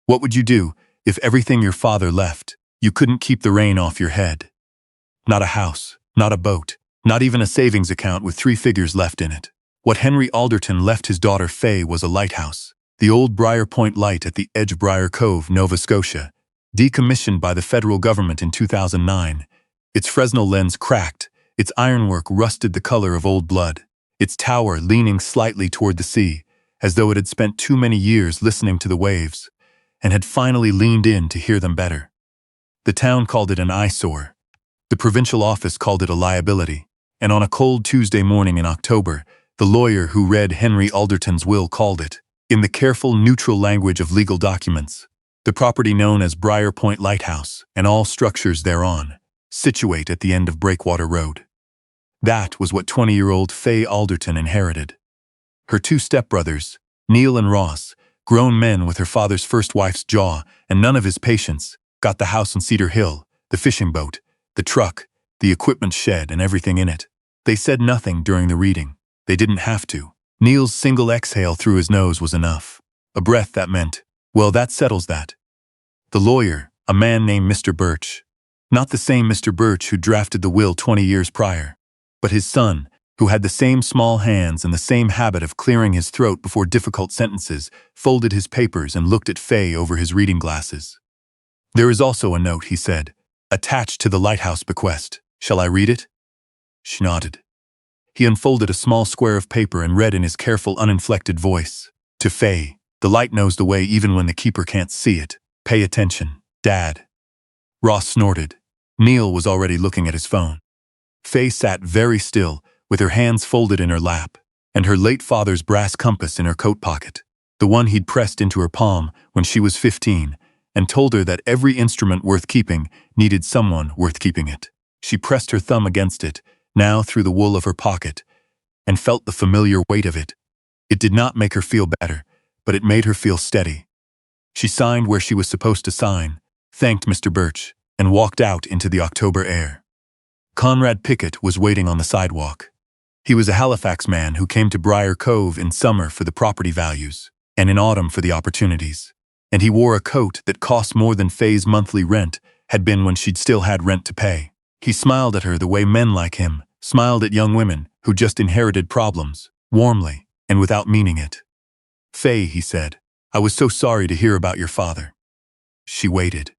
What would you do if everything your father left, you couldn't keep the rain off your head? Not a house, not a boat, not even a savings account with 3 figures left in it. What Henry Alderton left his daughter Faye was a lighthouse, the old Briar Point light at the edge of Briar Cove, Nova Scotia, decommissioned by the federal government in 2009. Its Fresnel lens cracked, its ironwork rusted the color of old blood, its tower leaning slightly toward the sea, as though it had spent too many years listening to the waves, and had finally leaned in to hear them better. The town called it an eyesore. The provincial office called it a liability, and on a cold Tuesday morning in October, the lawyer who read Henry Alderton's will called it, in the careful, neutral language of legal documents, the property known as Briar Point Lighthouse and all structures thereon, situate at the end of Breakwater Road. That was what 20-year-old Faye Alderton inherited. Her 2 stepbrothers, Neil and Ross, grown men with her father's first wife's jaw and none of his patience, got the house on Cedar Hill, the fishing boat, the truck, the equipment shed, and everything in it. They said nothing during the reading. They didn't have to. Neil's single exhale through his nose was enough. A breath that meant, well, that settles that. The lawyer, a man named Mr. Birch. Not the same Mr. Birch who drafted the will 20 years prior, but his son, who had the same small hands and the same habit of clearing his throat before difficult sentences, folded his papers and looked at Faye over his reading glasses. There is also a note, he said, attached to the lighthouse bequest. Shall I read it? She nodded. He unfolded a small square of paper and read in his careful, uninflected voice. To Faye, the light knows the way even when the keeper can't see it. Pay attention, Dad. Ross snorted. Neil was already looking at his phone. Faye sat very still, with her hands folded in her lap, and her late father's brass compass in her coat pocket, the one he'd pressed into her palm when she was 15, and told her that every instrument worth keeping needed someone worth keeping it. She pressed her thumb against it, now through the wool of her pocket, and felt the familiar weight of it. It did not make her feel better, but it made her feel steady. She signed where she was supposed to sign, thanked Mr. Birch, and walked out into the October air. Conrad Pickett was waiting on the sidewalk. He was a Halifax man who came to Briar Cove in summer for the property values, and in autumn for the opportunities. And he wore a coat that cost more than Faye's monthly rent had been when she'd still had rent to pay. He smiled at her the way men like him smiled at young women who just inherited problems, warmly and without meaning it. Faye, he said, I was so sorry to hear about your father. She waited.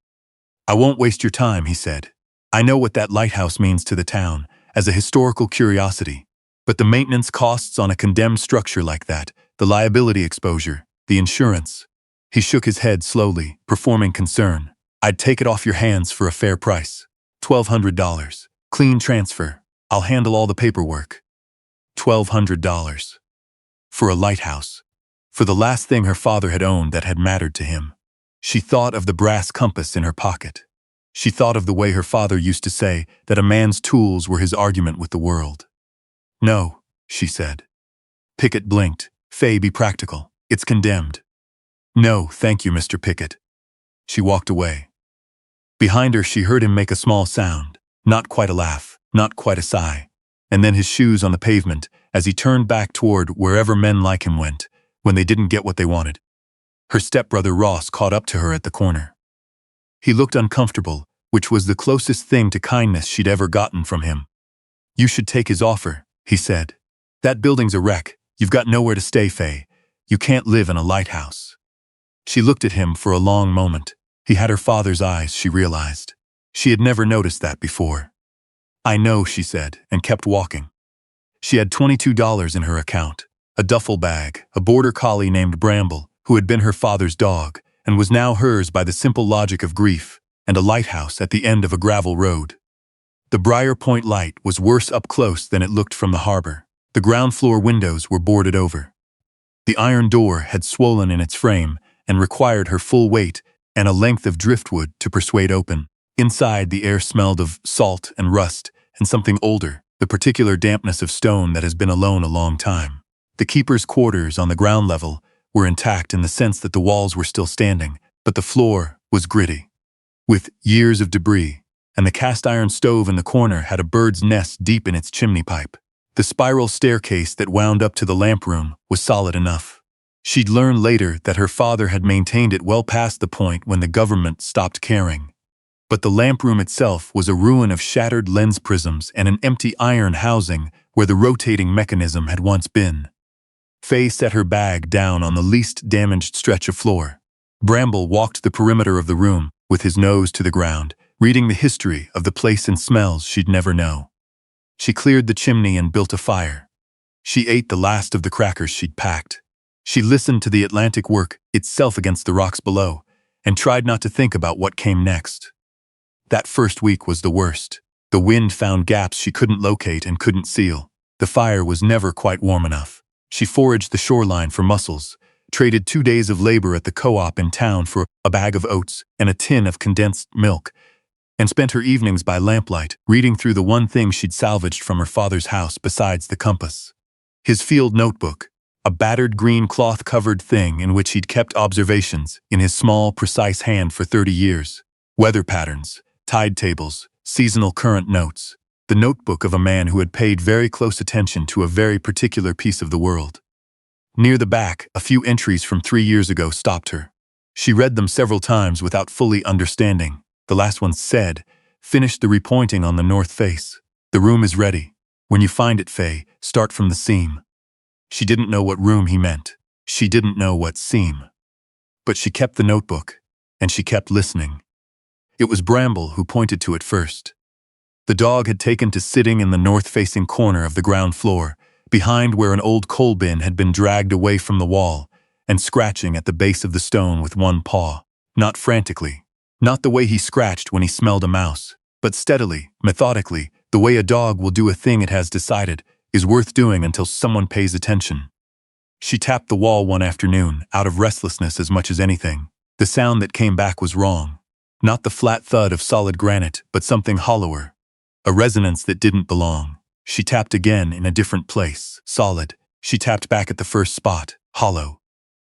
I won't waste your time, he said. I know what that lighthouse means to the town, as a historical curiosity. But the maintenance costs on a condemned structure like that, the liability exposure, the insurance. He shook his head slowly, performing concern. I'd take it off your hands for a fair price. $1,200. Clean transfer. I'll handle all the paperwork. $1,200. For a lighthouse. For the last thing her father had owned that had mattered to him. She thought of the brass compass in her pocket. She thought of the way her father used to say that a man's tools were his argument with the world. No, she said. Pickett blinked. Faye, be practical. It's condemned. No, thank you, Mr. Pickett. She walked away. Behind her, she heard him make a small sound, not quite a laugh, not quite a sigh, and then his shoes on the pavement as he turned back toward wherever men like him went when they didn't get what they wanted. Her stepbrother Ross caught up to her at the corner. He looked uncomfortable, which was the closest thing to kindness she'd ever gotten from him. You should take his offer, he said. That building's a wreck. You've got nowhere to stay, Faye. You can't live in a lighthouse. She looked at him for a long moment. He had her father's eyes, she realized. She had never noticed that before. I know, she said, and kept walking. She had $22 in her account, a duffel bag, a border collie named Bramble, who had been her father's dog, and was now hers by the simple logic of grief, and a lighthouse at the end of a gravel road. The Briar Point light was worse up close than it looked from the harbor. The ground floor windows were boarded over. The iron door had swollen in its frame and required her full weight and a length of driftwood to persuade open. Inside, the air smelled of salt and rust and something older, the particular dampness of stone that has been alone a long time. The keeper's quarters on the ground level were intact in the sense that the walls were still standing, but the floor was gritty, with years of debris, and the cast-iron stove in the corner had a bird's nest deep in its chimney pipe. The spiral staircase that wound up to the lamp room was solid enough. She'd learn later that her father had maintained it well past the point when the government stopped caring. But the lamp room itself was a ruin of shattered lens prisms and an empty iron housing where the rotating mechanism had once been. Faye set her bag down on the least damaged stretch of floor. Bramble walked the perimeter of the room, with his nose to the ground, reading the history of the place and smells she'd never know. She cleared the chimney and built a fire. She ate the last of the crackers she'd packed. She listened to the Atlantic work itself against the rocks below, and tried not to think about what came next. That first week was the worst. The wind found gaps she couldn't locate and couldn't seal. The fire was never quite warm enough. She foraged the shoreline for mussels, traded 2 days of labor at the co-op in town for a bag of oats and a tin of condensed milk, and spent her evenings by lamplight, reading through the one thing she'd salvaged from her father's house besides the compass. His field notebook, a battered green cloth-covered thing in which he'd kept observations in his small, precise hand for 30 years. Weather patterns, tide tables, seasonal current notes. The notebook of a man who had paid very close attention to a very particular piece of the world. Near the back, a few entries from 3 years ago stopped her. She read them several times without fully understanding. The last one said, "Finished the repointing on the north face. The room is ready. When you find it, Faye, start from the seam." She didn't know what room he meant. She didn't know what seam. But she kept the notebook, and she kept listening. It was Bramble who pointed to it first. The dog had taken to sitting in the north-facing corner of the ground floor, behind where an old coal bin had been dragged away from the wall, and scratching at the base of the stone with one paw. Not frantically. Not the way he scratched when he smelled a mouse, but steadily, methodically, the way a dog will do a thing it has decided is worth doing until someone pays attention. She tapped the wall one afternoon, out of restlessness as much as anything. The sound that came back was wrong. Not the flat thud of solid granite, but something hollower. A resonance that didn't belong. She tapped again in a different place, solid. She tapped back at the first spot, hollow.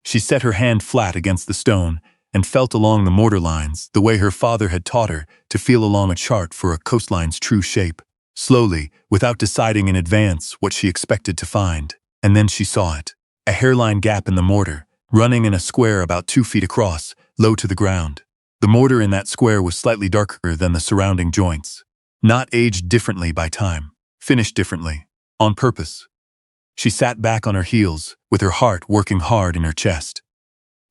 She set her hand flat against the stone and felt along the mortar lines the way her father had taught her to feel along a chart for a coastline's true shape. Slowly, without deciding in advance what she expected to find. And then she saw it. A hairline gap in the mortar, running in a square about 2 feet across, low to the ground. The mortar in that square was slightly darker than the surrounding joints. Not aged differently by time. Finished differently. On purpose. She sat back on her heels, with her heart working hard in her chest.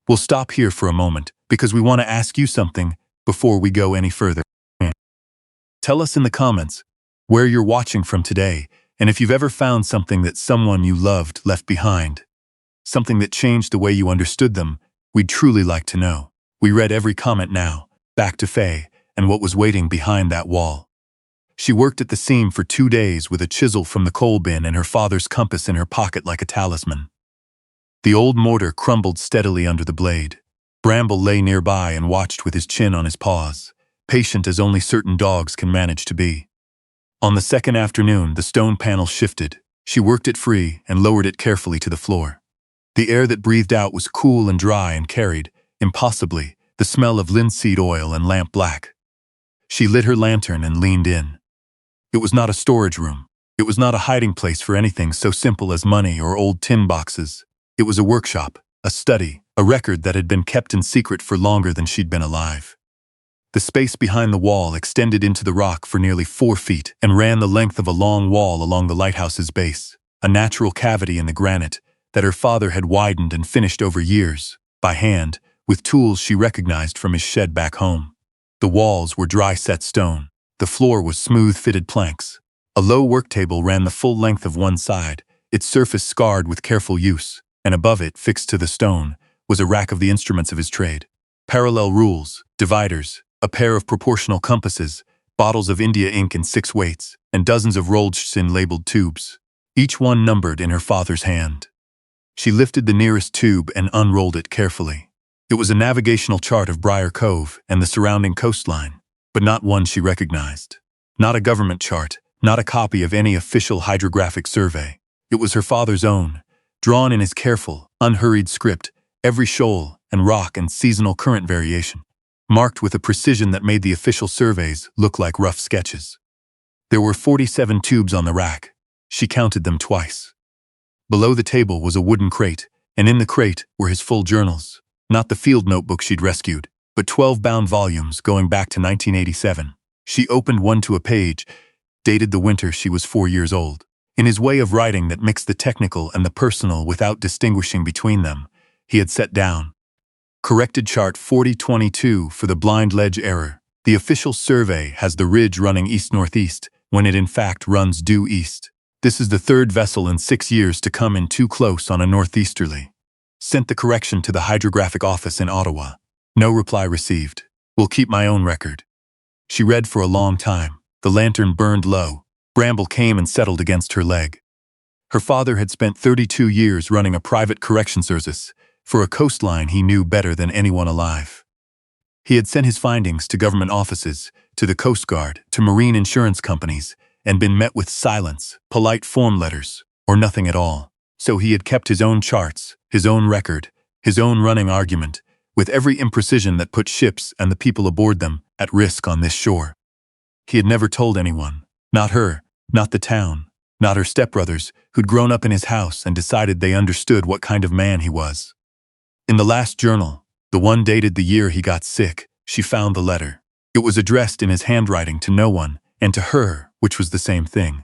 We'll stop here for a moment, because we want to ask you something before we go any further. Tell us in the comments where you're watching from today, and if you've ever found something that someone you loved left behind. Something that changed the way you understood them, we'd truly like to know. We read every comment now. Back to Faye, and what was waiting behind that wall. She worked at the seam for 2 days with a chisel from the coal bin and her father's compass in her pocket like a talisman. The old mortar crumbled steadily under the blade. Bramble lay nearby and watched with his chin on his paws, patient as only certain dogs can manage to be. On the second afternoon, the stone panel shifted. She worked it free and lowered it carefully to the floor. The air that breathed out was cool and dry and carried, impossibly, the smell of linseed oil and lamp black. She lit her lantern and leaned in. It was not a storage room. It was not a hiding place for anything so simple as money or old tin boxes. It was a workshop, a study, a record that had been kept in secret for longer than she'd been alive. The space behind the wall extended into the rock for nearly 4 feet and ran the length of a long wall along the lighthouse's base, a natural cavity in the granite that her father had widened and finished over years, by hand, with tools she recognized from his shed back home. The walls were dry-set stone. The floor was smooth-fitted planks. A low work table ran the full length of one side, its surface scarred with careful use, and above it, fixed to the stone, was a rack of the instruments of his trade. Parallel rules, dividers, a pair of proportional compasses, bottles of India ink in 6 weights, and dozens of rolled labeled tubes, each one numbered in her father's hand. She lifted the nearest tube and unrolled it carefully. It was a navigational chart of Briar Cove and the surrounding coastline, but not one she recognized. Not a government chart, not a copy of any official hydrographic survey. It was her father's own, drawn in his careful, unhurried script, every shoal and rock and seasonal current variation, marked with a precision that made the official surveys look like rough sketches. There were 47 tubes on the rack. She counted them twice. Below the table was a wooden crate, and in the crate were his full journals, not the field notebook she'd rescued, but 12 bound volumes going back to 1987. She opened one to a page, dated the winter she was 4 years old. In his way of writing that mixed the technical and the personal without distinguishing between them, he had set down, corrected chart 4022 for the blind ledge error. The official survey has the ridge running east-northeast, when it in fact runs due east. This is the third vessel in 6 years to come in too close on a northeasterly. Sent the correction to the hydrographic office in Ottawa. No reply received. Will keep my own record. She read for a long time. The lantern burned low. Bramble came and settled against her leg. Her father had spent 32 years running a private correction service for a coastline he knew better than anyone alive. He had sent his findings to government offices, to the Coast Guard, to marine insurance companies, and been met with silence, polite form letters, or nothing at all. So he had kept his own charts, his own record, his own running argument, with every imprecision that put ships and the people aboard them at risk on this shore. He had never told anyone, not her, not the town, not her stepbrothers, who'd grown up in his house and decided they understood what kind of man he was. In the last journal, the one dated the year he got sick, she found the letter. It was addressed in his handwriting to no one, and to her, which was the same thing.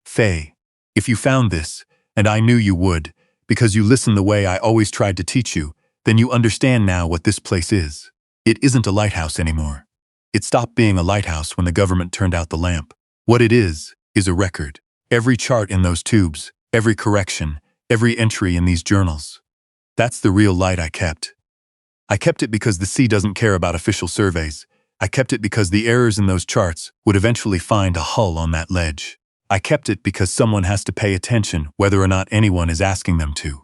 Faye, if you found this, and I knew you would, because you listened the way I always tried to teach you, then you understand now what this place is. It isn't a lighthouse anymore. It stopped being a lighthouse when the government turned out the lamp. What it is a record. Every chart in those tubes, every correction, every entry in these journals. That's the real light I kept. I kept it because the sea doesn't care about official surveys. I kept it because the errors in those charts would eventually find a hull on that ledge. I kept it because someone has to pay attention whether or not anyone is asking them to.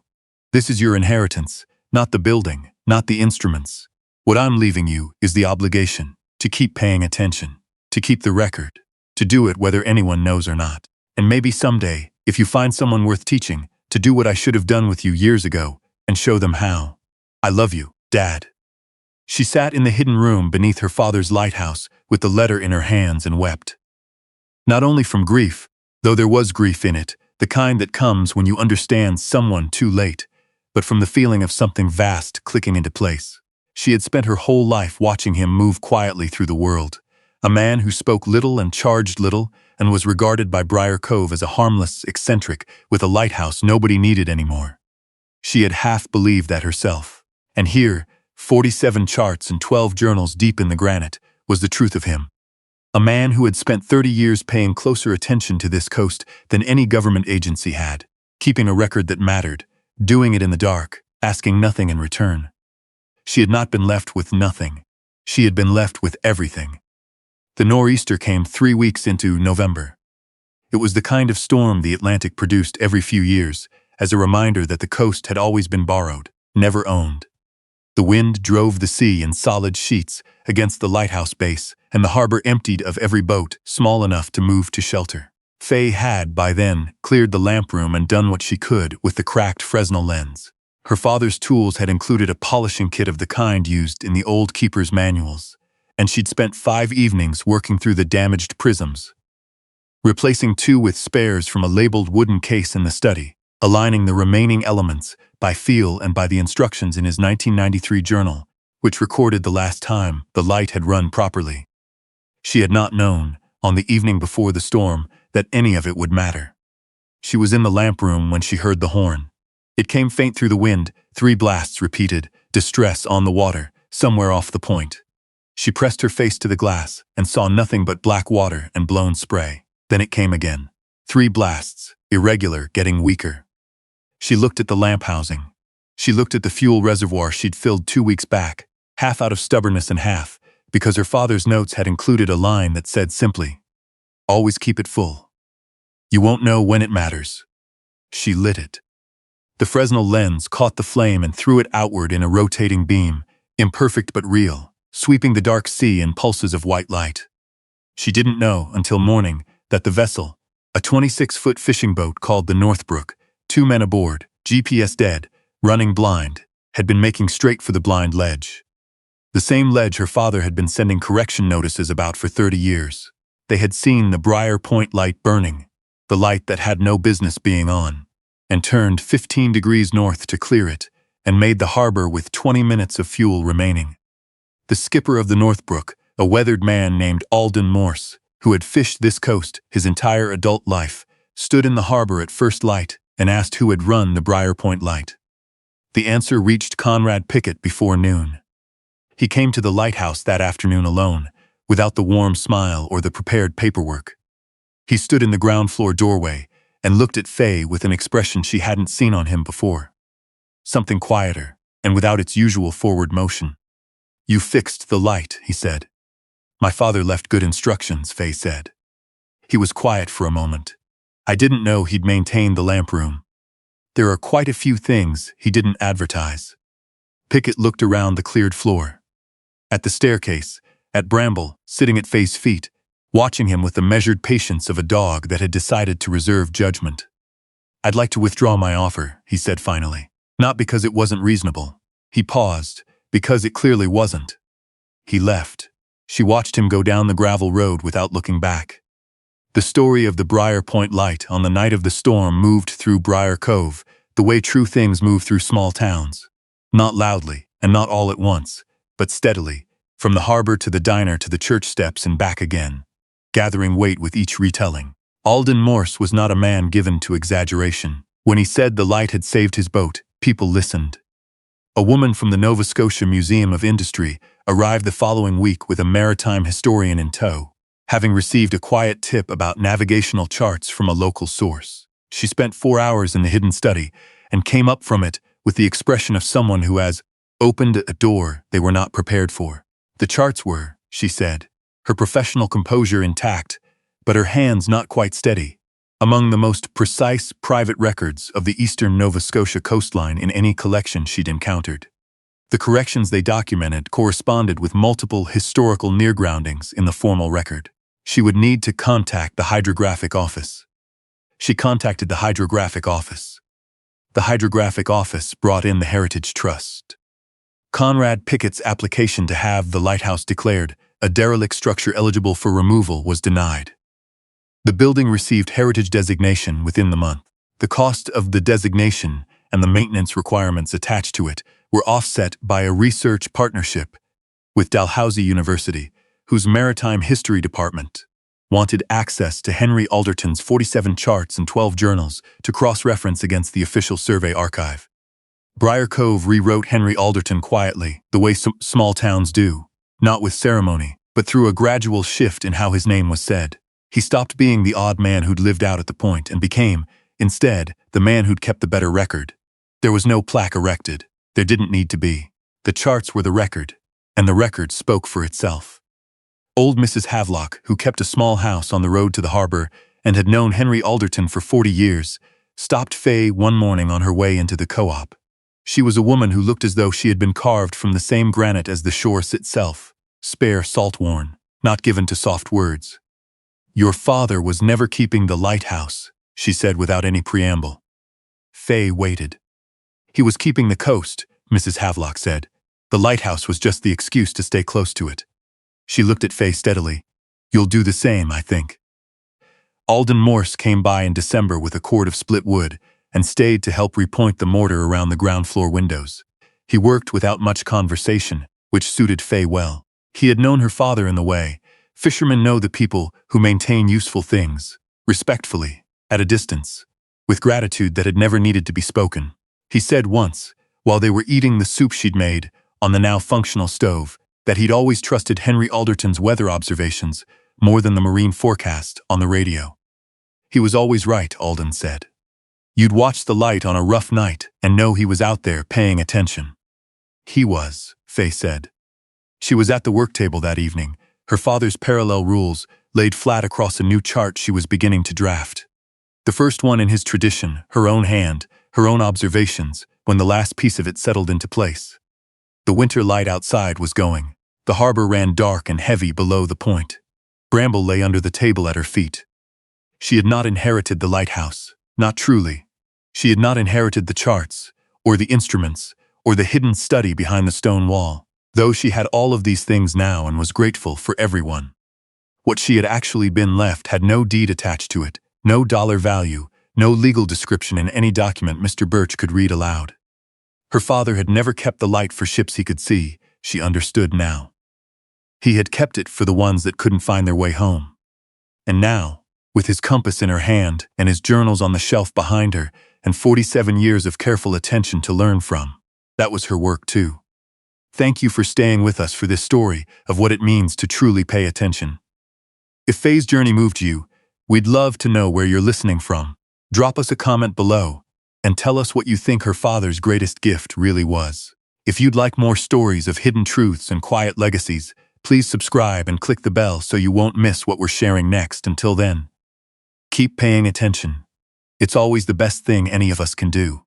This is your inheritance, not the building, not the instruments. What I'm leaving you is the obligation to keep paying attention, to keep the record, to do it whether anyone knows or not. And maybe someday, if you find someone worth teaching, to do what I should have done with you years ago and show them how. I love you, Dad. She sat in the hidden room beneath her father's lighthouse with the letter in her hands and wept. Not only from grief, though there was grief in it, the kind that comes when you understand someone too late, but from the feeling of something vast clicking into place. She had spent her whole life watching him move quietly through the world, a man who spoke little and charged little and was regarded by Briar Cove as a harmless eccentric with a lighthouse nobody needed anymore. She had half believed that herself. And here, 47 charts and 12 journals deep in the granite, was the truth of him. A man who had spent 30 years paying closer attention to this coast than any government agency had, keeping a record that mattered, doing it in the dark, asking nothing in return. She had not been left with nothing. She had been left with everything. The nor'easter came 3 weeks into November. It was the kind of storm the Atlantic produced every few years, as a reminder that the coast had always been borrowed, never owned. The wind drove the sea in solid sheets against the lighthouse base, and the harbor emptied of every boat small enough to move to shelter. Faye had, by then, cleared the lamp room and done what she could with the cracked Fresnel lens. Her father's tools had included a polishing kit of the kind used in the old keeper's manuals, and she'd spent 5 evenings working through the damaged prisms, replacing 2 with spares from a labeled wooden case in the study, aligning the remaining elements by feel and by the instructions in his 1993 journal, which recorded the last time the light had run properly. She had not known, on the evening before the storm, that any of it would matter. She was in the lamp room when she heard the horn. It came faint through the wind, 3 blasts repeated, distress on the water, somewhere off the point. She pressed her face to the glass and saw nothing but black water and blown spray. Then it came again. 3 blasts, irregular, getting weaker. She looked at the lamp housing. She looked at the fuel reservoir she'd filled 2 weeks back, half out of stubbornness and half, because her father's notes had included a line that said simply, "Always keep it full. You won't know when it matters." She lit it. The Fresnel lens caught the flame and threw it outward in a rotating beam, imperfect but real, sweeping the dark sea in pulses of white light. She didn't know, until morning, that the vessel, a 26-foot fishing boat called the Northbrook, 2 men aboard, GPS dead, running blind, had been making straight for the blind ledge. The same ledge her father had been sending correction notices about for 30 years. They had seen the Briar Point light burning, the light that had no business being on. and turned 15 degrees north to clear it, and made the harbor with 20 minutes of fuel remaining. The skipper of the Northbrook, a weathered man named Alden Morse, who had fished this coast his entire adult life, stood in the harbor at first light and asked who had run the Briar Point light. The answer reached Conrad Pickett before noon. He came to the lighthouse that afternoon alone, without the warm smile or the prepared paperwork. He stood in the ground floor doorway and looked at Faye with an expression she hadn't seen on him before. Something quieter, and without its usual forward motion. "You fixed the light," he said. "My father left good instructions," Faye said. He was quiet for a moment. "I didn't know he'd maintain the lamp room. There are quite a few things he didn't advertise." Pickett looked around the cleared floor. At the staircase, at Bramble, sitting at Faye's feet, watching him with the measured patience of a dog that had decided to reserve judgment. "I'd like to withdraw my offer," he said finally. Not because it wasn't reasonable. He paused, because it clearly wasn't. He left. She watched him go down the gravel road without looking back. The story of the Briar Point light on the night of the storm moved through Briar Cove, the way true things move through small towns. Not loudly, and not all at once, but steadily, from the harbor to the diner to the church steps and back again, gathering weight with each retelling. Alden Morse was not a man given to exaggeration. When he said the light had saved his boat, people listened. A woman from the Nova Scotia Museum of Industry arrived the following week with a maritime historian in tow, having received a quiet tip about navigational charts from a local source. She spent 4 hours in the hidden study and came up from it with the expression of someone who has opened a door they were not prepared for. The charts were, she said, her professional composure intact, but her hands not quite steady, among the most precise private records of the eastern Nova Scotia coastline in any collection she'd encountered. The corrections they documented corresponded with multiple historical near-groundings in the formal record. She would need to contact the hydrographic office. She contacted the hydrographic office. The hydrographic office brought in the Heritage Trust. Conrad Pickett's application to have the lighthouse declared a derelict structure eligible for removal was denied. The building received heritage designation within the month. The cost of the designation and the maintenance requirements attached to it were offset by a research partnership with Dalhousie University, whose Maritime History Department wanted access to Henry Alderton's 47 charts and 12 journals to cross-reference against the official survey archive. Briar Cove rewrote Henry Alderton quietly, the way small towns do, not with ceremony, but through a gradual shift in how his name was said. He stopped being the odd man who'd lived out at the point and became, instead, the man who'd kept the better record. There was no plaque erected. There didn't need to be. The charts were the record, and the record spoke for itself. Old Mrs. Havelock, who kept a small house on the road to the harbor and had known Henry Alderton for 40 years, stopped Faye one morning on her way into the co-op. She was a woman who looked as though she had been carved from the same granite as the shore itself, spare, salt-worn, not given to soft words. "Your father was never keeping the lighthouse," she said without any preamble. Faye waited. "He was keeping the coast," Mrs. Havelock said. "The lighthouse was just the excuse to stay close to it." She looked at Faye steadily. "You'll do the same, I think." Alden Morse came by in December with a cord of split wood and stayed to help repoint the mortar around the ground floor windows. He worked without much conversation, which suited Faye well. He had known her father in the way. Fishermen know the people who maintain useful things, respectfully, at a distance, with gratitude that had never needed to be spoken. He said once, while they were eating the soup she'd made on the now functional stove, that he'd always trusted Henry Alderton's weather observations more than the marine forecast on the radio. He was always right, Alden said. You'd watch the light on a rough night and know he was out there paying attention. He was, Faye said. She was at the work table that evening, her father's parallel rules laid flat across a new chart she was beginning to draft. The first one in his tradition, her own hand, her own observations, when the last piece of it settled into place. The winter light outside was going. The harbor ran dark and heavy below the point. Bramble lay under the table at her feet. She had not inherited the lighthouse, not truly. She had not inherited the charts, or the instruments, or the hidden study behind the stone wall, though she had all of these things now and was grateful for everyone. What she had actually been left had no deed attached to it, no dollar value, No legal description in any document Mr. Birch could read aloud. Her father had never kept the light for ships he could see, she understood now. He had kept it for the ones that couldn't find their way home. And now, with his compass in her hand and his journals on the shelf behind her, and 47 years of careful attention to learn from, that was her work too. Thank you for staying with us for this story of what it means to truly pay attention. If Faye's journey moved you, we'd love to know where you're listening from. Drop us a comment below and tell us what you think her father's greatest gift really was. If you'd like more stories of hidden truths and quiet legacies, please subscribe and click the bell so you won't miss what we're sharing next. Until then, keep paying attention. It's always the best thing any of us can do.